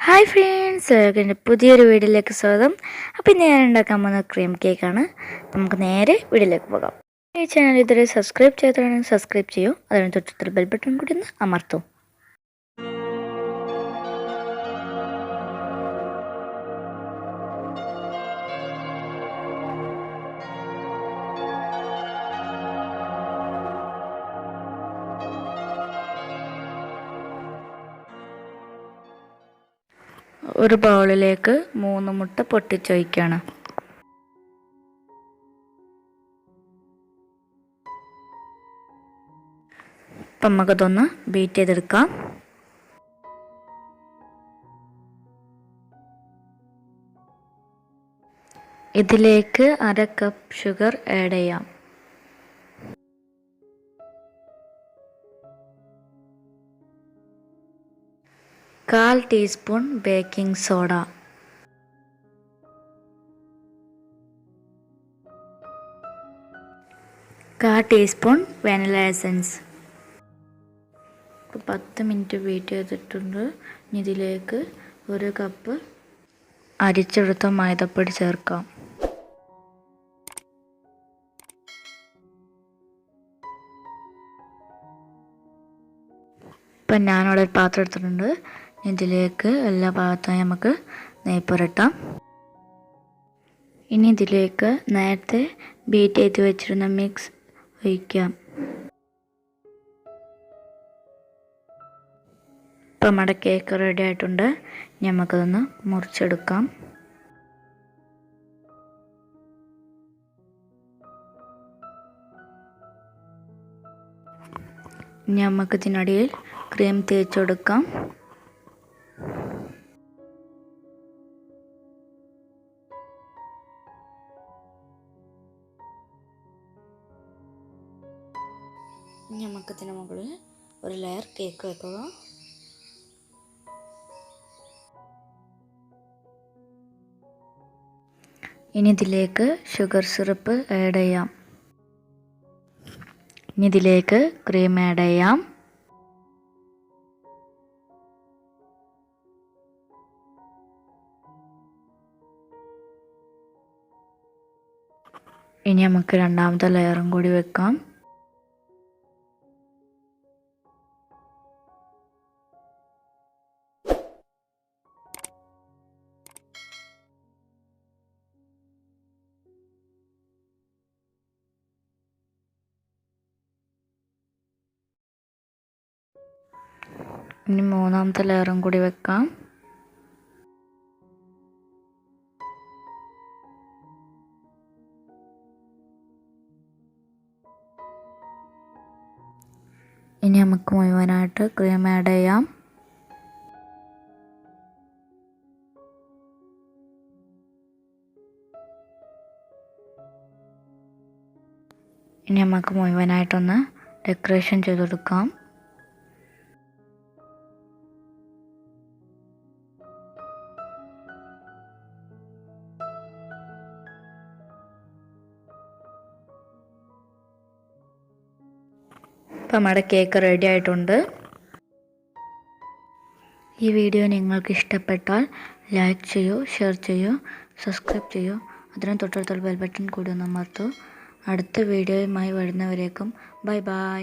Hi friends, എൻ്റെ പുതിയൊരു വീഡിയോയിലേക്ക് സ്വാഗതം. അപ്പോൾ ഇന്ന് ഞാൻ ഉണ്ടാക്കാൻ പോകുന്ന ക്രീം കേക്കാണ്. നമുക്ക് നേരെ വീഡിയോയിലേക്ക് പോകാം. ഈ ചാനൽ ഇതുവരെ സബ്സ്ക്രൈബ് ചെയ്തിട്ടാണെങ്കിൽ സബ്സ്ക്രൈബ് ചെയ്യൂ. അതിന് തൊട്ടടുത്തുള്ള ബെൽ ബട്ടൺ കൂടി ഒന്ന് അമർത്തൂ. ഒരു ബൗളിലേക്ക് 3 മുട്ട പൊട്ടിച്ചൊഴിക്കുകയാണ്. അപ്പം നമുക്കതൊന്ന് ബീറ്റ് ചെയ്തെടുക്കാം. ഇതിലേക്ക് 1/2 കപ്പ് ഷുഗർ ആഡ് ചെയ്യാം. കാൽ teaspoon baking soda, 1/4 teaspoon vanilla essence. 10 minute wait ചെയ്തിട്ടുണ്ട്. ഇതിലേക്ക് 1 കപ്പ് അരിച്ചെടുത്ത മൈദപ്പൊടി ചേർക്കാം. ഇപ്പം ഞാനിവിടെ ഒരു പാത്രം എടുത്തിട്ടുണ്ട്. ഇതിലേക്ക് എല്ലാ ഭാഗത്തായി നമുക്ക് നെയ്യ് പുരട്ടാം. ഇനി ഇതിലേക്ക് നേരത്തെ ബീറ്റ് ചെയ്ത് വെച്ചിരുന്ന മിക്സ് ഒഴിക്കാം. ഇപ്പം നമ്മുടെ കേക്ക് റെഡി ആയിട്ടുണ്ട്. നമുക്കതൊന്ന് മുറിച്ചെടുക്കാം. നമുക്ക് ഇതിനടിയിൽ ക്രീം തേച്ച് കൊടുക്കാം. നമുക്കിതിന് മുകളിൽ ഒരു ലെയർ കേക്ക് വെക്കുക. ഇനി ഇതിലേക്ക് ഷുഗർ സിറപ്പ് ആഡ് ചെയ്യാം. ഇനി ഇതിലേക്ക് ക്രീം ആഡ് ചെയ്യാം. ഇനി നമുക്ക് രണ്ടാമത്തെ ലെയറും കൂടി വെക്കാം. ഇനി മൂന്നാമത്തെ ലെയറും കൂടി വെക്കാം. ഇനി നമുക്ക് മുഴുവനായിട്ട് ക്രീം ആഡ് ചെയ്യാം. ഇനി നമുക്ക് മുഴുവനായിട്ടൊന്ന് ഡെക്കറേഷൻ ചെയ്ത് കൊടുക്കാം. അപ്പം നമ്മുടെ കേക്ക് റെഡി ആയിട്ടുണ്ട്. ഈ വീഡിയോ നിങ്ങൾക്ക് ഇഷ്ടപ്പെട്ടാൽ ലൈക്ക് ചെയ്യൂ, ഷെയർ ചെയ്യൂ, സബ്സ്ക്രൈബ് ചെയ്യൂ. അതിന് തൊട്ടടുത്തുള്ള ബെൽ ബട്ടൺ കൂടി ഒന്ന് അമർത്തൂ. അടുത്ത വീഡിയോയുമായി വരുന്നവരേക്കും ബൈ ബൈ.